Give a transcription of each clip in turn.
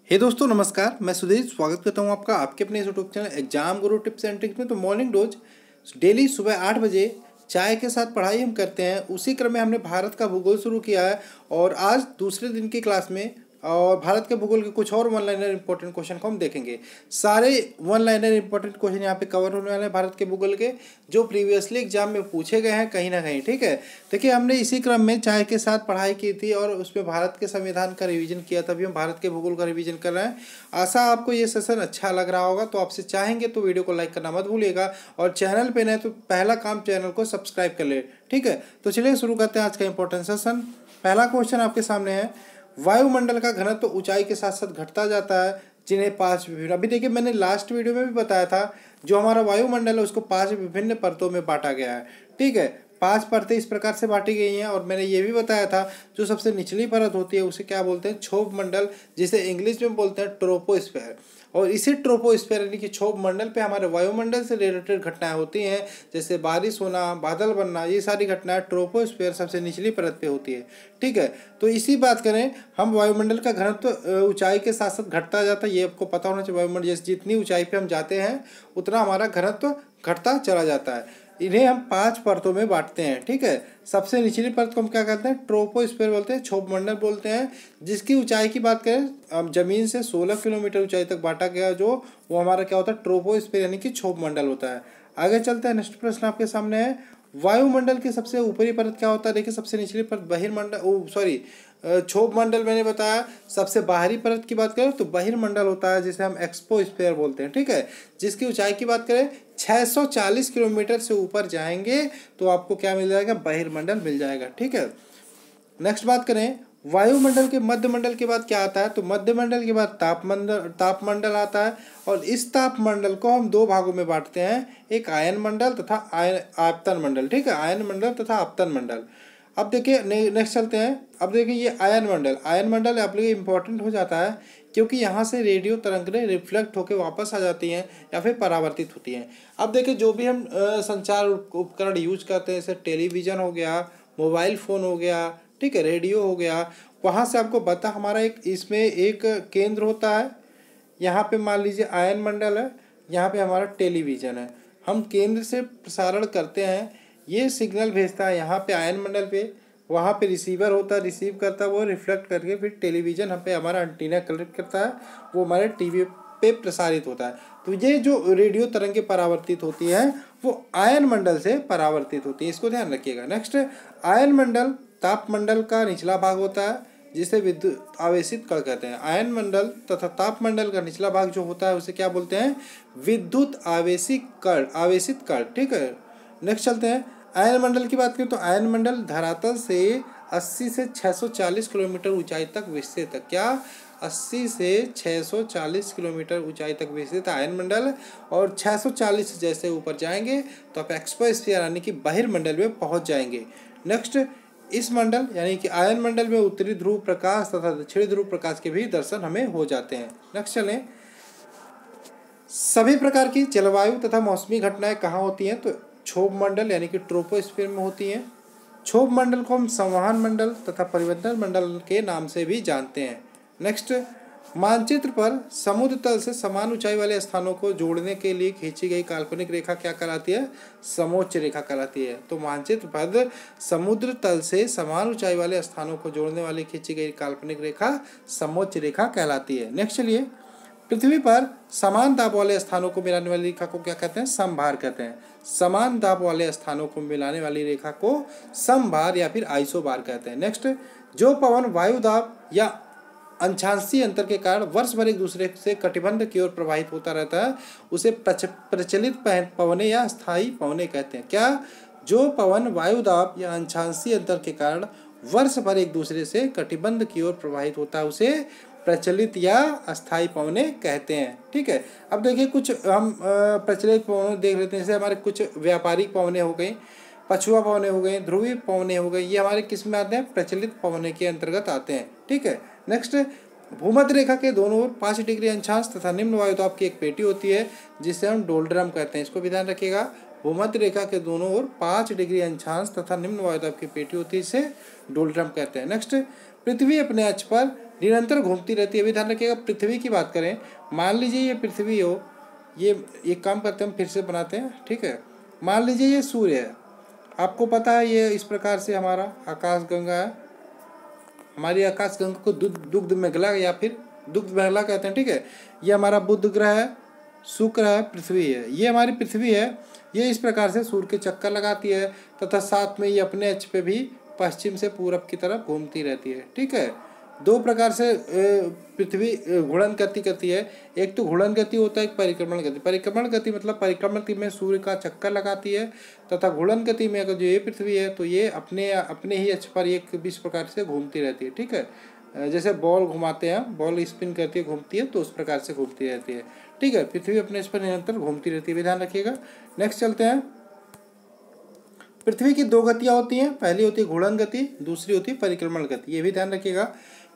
हे दोस्तों नमस्कार, मैं सुधीर स्वागत करता हूं आपका आपके अपने YouTube channel exam Guru tips and tricks में। तो मॉर्निंग रोज डेली सुबह 8 बजे चाय के साथ पढ़ाई हम करते हैं। उसी क्रम में हमने भारत का भूगोल शुरू किया है और आज दूसरे दिन की क्लास में और भारत के भूगोल के कुछ और वन लाइनर इंपॉर्टेंट क्वेश्चन को हम देखेंगे। सारे वन लाइनर इंपॉर्टेंट क्वेश्चन यहाँ पे कवर होने वाले हैं भारत के भूगोल के, जो प्रीवियसली एग्जाम में पूछे गए हैं कहीं ना कहीं। ठीक है, देखिए हमने इसी क्रम में चाय के साथ पढ़ाई की थी और उसमें भारत के संविधान का रिवीजन किया था। अभी हम भारत के भूगोल का रिवीजन कर रहे हैं। आशा आपको ये सेशन अच्छा लग रहा होगा, तो आपसे चाहेंगे तो वीडियो को लाइक करना मत भूलिएगा और चैनल पे नए तो पहला काम चैनल को सब्सक्राइब कर ले। ठीक है, तो चलिए शुरू करते हैं आज का इंपॉर्टेंट सेशन। पहला क्वेश्चन आपके सामने है, वायुमंडल का घनत्व तो ऊंचाई के साथ साथ घटता जाता है, जिन्हें 5 विभिन्न, अभी देखिए मैंने लास्ट वीडियो में भी बताया था, जो हमारा वायुमंडल है उसको 5 विभिन्न परतों में बांटा गया है। ठीक है, 5 परतें इस प्रकार से बांटी गई हैं और मैंने ये भी बताया था जो सबसे निचली परत होती है उसे क्या बोलते हैं, क्षोभ मंडल, जिसे इंग्लिश में बोलते हैं ट्रोपोस्फेयर। और इसी ट्रोपोस्फेयर यानी कि क्षोभ मंडल पे हमारे वायुमंडल से रिलेटेड घटनाएं होती हैं, जैसे बारिश होना, बादल बनना, ये सारी घटनाएं ट्रोपोस्फेयर सबसे निचली परत पे होती है। ठीक है, तो इसी बात करें हम, वायुमंडल का घनत्व ऊंचाई के साथ साथ घटता जाता है, ये आपको पता होना चाहिए। वायुमंडल जैसे जितनी ऊंचाई पे हम जाते हैं उतना हमारा घनत्व घटता चला जाता है। इन्हें हम 5 परतों में बांटते हैं। ठीक है, सबसे निचली परत को हम क्या कहते हैं, ट्रोपोस्फेयर बोलते हैं, क्षोभ मंडल बोलते हैं, जिसकी ऊंचाई की बात करें जमीन से 16 किलोमीटर ऊंचाई तक बांटा गया, जो वो हमारा क्या होता है, ट्रोपोस्फेयर यानी कि क्षोभ मंडल होता है। आगे चलते हैं, नेक्स्ट प्रश्न आपके सामने है, वायुमंडल की सबसे ऊपरी परत क्या होता है। देखिए सबसे निचली परत बहिर्मंडल, क्षोभ मंडल मैंने बताया। सबसे बाहरी परत की बात करें तो बहिर्मंडल होता है, जिसे हम एक्सपोस्फेयर बोलते हैं। ठीक है, जिसकी ऊंचाई की बात करें 640 किलोमीटर से ऊपर जाएंगे तो आपको क्या मिल जाएगा, बहिर्मंडल मिल जाएगा। ठीक है, नेक्स्ट बात करें, वायुमंडल के मध्यमंडल के बाद क्या आता है, तो मध्यमंडल के बाद तापमंडल आता है और इस तापमंडल को हम 2 भागों में बांटते हैं, एक आयन मंडल तथा आपतन मंडल। ठीक है, आयन मंडल तथा आपतन मंडल। अब देखिए नेक्स्ट चलते हैं। अब देखिए ये आयन मंडल आप लिए इंपॉर्टेंट हो जाता है, क्योंकि यहाँ से रेडियो तरंगें रिफ्लेक्ट होकर वापस आ जाती हैं या फिर परावर्तित होती हैं। अब देखिए जो भी हम संचार उपकरण यूज करते हैं, जैसे टेलीविज़न हो गया, मोबाइल फ़ोन हो गया, ठीक है, रेडियो हो गया, वहाँ से आपको बता हमारा इसमें एक केंद्र होता है। यहाँ पे मान लीजिए आयन मंडल है, यहाँ पे हमारा टेलीविज़न है। हम केंद्र से प्रसारण करते हैं, ये सिग्नल भेजता है यहाँ पे आयन मंडल पे, वहाँ पे रिसीवर होता है, रिसीव करता है, वो रिफ्लेक्ट करके फिर टेलीविज़न हम पे हमारा एंटीना कलेक्ट करता है, वो हमारे टीवी पे प्रसारित होता है। तो ये जो रेडियो तरंगें परावर्तित होती है वो आयन मंडल से परावर्तित होती है, इसको ध्यान रखिएगा। नेक्स्ट, आयन मंडल तापमंडल का निचला भाग होता है, जिसे विद्युत आवेशित कण कहते हैं। आयन मंडल तथा तापमंडल का निचला भाग जो होता है उसे क्या बोलते हैं, विद्युत आवेशित कण। ठीक है, नेक्स्ट चलते हैं, आयन मंडल की बात करें तो आयन मंडल धरातल से 80 से 640 किलोमीटर ऊंचाई तक विस्तृत है। क्या, 80 से 640 किलोमीटर ऊंचाई तक विस्तृत आयन मंडल, और 640 से जैसे ऊपर जाएंगे तो आप एक्सपोस्फीयर यानी कि बहिर्मंडल में पहुंच जाएंगे। नेक्स्ट, इस मंडल यानी कि आयन मंडल में उत्तरी ध्रुव प्रकाश तथा दक्षिणी ध्रुव प्रकाश के भी दर्शन हमें हो जाते हैं। नेक्स्ट चलें, सभी प्रकार की जलवायु तथा मौसमी घटनाएं कहाँ होती हैं, तो क्षोभ मंडल यानी कि ट्रोपोस्फीयर में होती हैं। क्षोभ मंडल को हम संवहन मंडल तथा परिवर्तन मंडल के नाम से भी जानते हैं। नेक्स्ट, मानचित्र पर समुद्र तल से समान ऊंचाई वाले स्थानों को जोड़ने के लिए खींची गई काल्पनिक रेखा क्या कहलाती है, समोच्च रेखा कहलाती है। तो मानचित्र पर समुद्र तल से समान ऊंचाई वाले स्थानों को जोड़ने वाली खींची गई काल्पनिक रेखा समोच्च रेखा कहलाती है। नेक्स्ट चलिए, पृथ्वी पर समान दाब वाले स्थानों को मिलाने वाली रेखा को क्या कहते हैं, समभार कहते हैं। समान दाब वाले स्थानों को मिलाने वाली रेखा को समभार या फिर आइसोबार कहते हैं। नेक्स्ट, जो पवन वायु दाब या अंशांशीय अंतर के कारण वर्ष भर एक दूसरे से कटिबंध की ओर प्रवाहित होता रहता है उसे प्रचलित पवने या स्थायी पवने कहते हैं। क्या, जो पवन वायु दाब या अंशांशीय अंतर के कारण वर्ष भर एक दूसरे से कटिबंध की ओर प्रवाहित होता है उसे प्रचलित या अस्थायी पवने कहते हैं। ठीक है, अब देखिए कुछ हम प्रचलित पवने देख लेते हैं, जैसे हमारे कुछ व्यापारिक पवने हो गई, पछुआ पवने हो गए, ध्रुवीय पवने हो गए, ये हमारे किस में आते हैं, प्रचलित पवने के अंतर्गत आते हैं। ठीक है, नेक्स्ट, भूमध्य रेखा के दोनों ओर 5 डिग्री अंशांश तथा निम्न वायुदाब की एक पेटी होती है, जिसे हम डोलड्रम कहते हैं, इसको भी ध्यान रखिएगा। भूमध्य रेखा के दोनों ओर 5 डिग्री अंशांश तथा निम्न वायुदाब की पेटी होती है, इसे डोलड्रम कहते हैं। नेक्स्ट, पृथ्वी अपने अक्ष पर निरंतर घूमती रहती है। अभी ध्यान रखिएगा, पृथ्वी की बात करें, मान लीजिए ये पृथ्वी हो, ये एक काम करते हैं हम फिर से बनाते हैं, ठीक है। मान लीजिए ये सूर्य है, आपको पता है ये इस प्रकार से हमारा आकाशगंगा है, हमारी आकाशगंगा को दुग्ध मेघला या फिर दुग्ध मेघला कहते हैं, ठीक है। ये हमारा बुध ग्रह है, शुक्र है, पृथ्वी है, ये हमारी पृथ्वी है। ये इस प्रकार से सूर्य के चक्कर लगाती है तथा साथ में ये अपने अक्ष पे भी पश्चिम से पूरब की तरफ घूमती रहती है, ठीक है। दो प्रकार से पृथ्वी घूर्णन गति करती है। एक तो घूर्णन गति होता है, एक परिक्रमण गति। परिक्रमण गति मतलब परिक्रमण गति में सूर्य का चक्कर लगाती है, तथा घूर्णन गति में अगर जो ये पृथ्वी है तो ये अपने ही अक्ष पर एक इस प्रकार से घूमती रहती है, ठीक है। जैसे बॉल घुमाते हैं, बॉल स्पिन करती है, घूमती है, तो उस प्रकार से घूमती रहती है, ठीक है। पृथ्वी अपने इस पर निरंतर घूमती रहती है, ध्यान रखिएगा। नेक्स्ट चलते हैं। पृथ्वी की दो गतियाँ होती हैं, पहली होती है घूर्णन गति, दूसरी होती है परिक्रमण गति, ये भी ध्यान रखिएगा।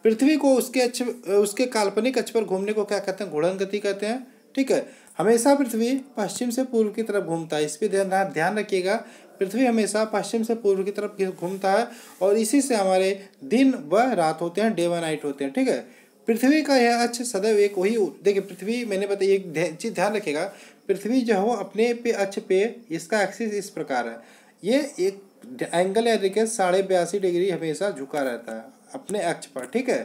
पृथ्वी को उसके काल्पनिक अक्ष पर घूमने को क्या कहते हैं? घूर्णन गति कहते हैं, ठीक है। हमेशा पृथ्वी पश्चिम से पूर्व की तरफ घूमता है, इस पर ध्यान रखिएगा। पृथ्वी हमेशा पश्चिम से पूर्व की तरफ घूमता है और इसी से हमारे दिन व रात होते हैं, डे व नाइट होते हैं, ठीक है। पृथ्वी का यह अक्ष सदैव एक वही, देखिए पृथ्वी, मैंने बताया एक चीज़ ध्यान रखिएगा, पृथ्वी जो है अपने पे अक्ष पे इसका एक्सिस इस प्रकार है, ये एक एंगल या रेखा 82.5 डिग्री हमेशा झुका रहता है अपने अक्ष पर, ठीक है।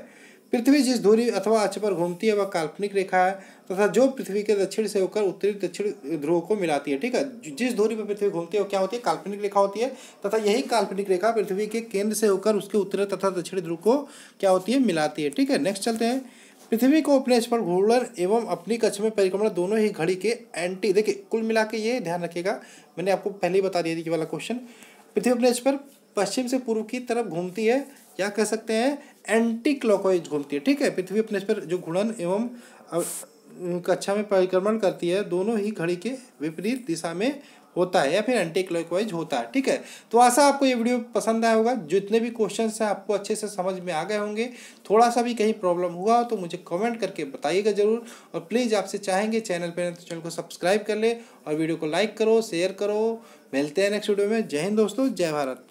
पृथ्वी जिस धुरी अथवा अक्ष पर घूमती है वह काल्पनिक रेखा है तथा जो पृथ्वी के दक्षिण से होकर उत्तरी दक्षिण ध्रुव को मिलाती है, ठीक है। जिस धुरी पर पृथ्वी घूमती है वो क्या होती है? काल्पनिक रेखा होती है तथा यही काल्पनिक रेखा पृथ्वी के केंद्र से होकर उसके उत्तरी तथा दक्षिणी ध्रुव को क्या होती है? मिलाती है, ठीक है। नेक्स्ट चलते हैं। पृथ्वी को अपने अक्ष पर घूर्णन एवं अपनी कक्ष में परिक्रमण दोनों ही घड़ी के एंटी, देखिए कुल मिला के ये ध्यान रखिएगा, मैंने आपको पहले ही बता दिया था ये वाला क्वेश्चन। पृथ्वी अपने अक्ष पर पश्चिम से पूर्व की तरफ घूमती है, क्या कह सकते हैं? एंटी क्लॉकवाइज घूमती है, ठीक है। पृथ्वी अपने अक्ष पर जो घूर्णन एवं कक्षा में परिक्रमण करती है दोनों ही घड़ी के विपरीत दिशा में होता है या फिर एंटी क्लॉकवाइज होता है, ठीक है। तो आशा आपको ये वीडियो पसंद आया होगा, जितने भी क्वेश्चंस हैं आपको अच्छे से समझ में आ गए होंगे। थोड़ा सा भी कहीं प्रॉब्लम हुआ तो मुझे कमेंट करके बताइएगा जरूर, और प्लीज़ आपसे चाहेंगे चैनल पर तो चैनल को सब्सक्राइब कर ले और वीडियो को लाइक करो, शेयर करो। मिलते हैं नेक्स्ट वीडियो में। जय हिंद दोस्तों, जय भारत।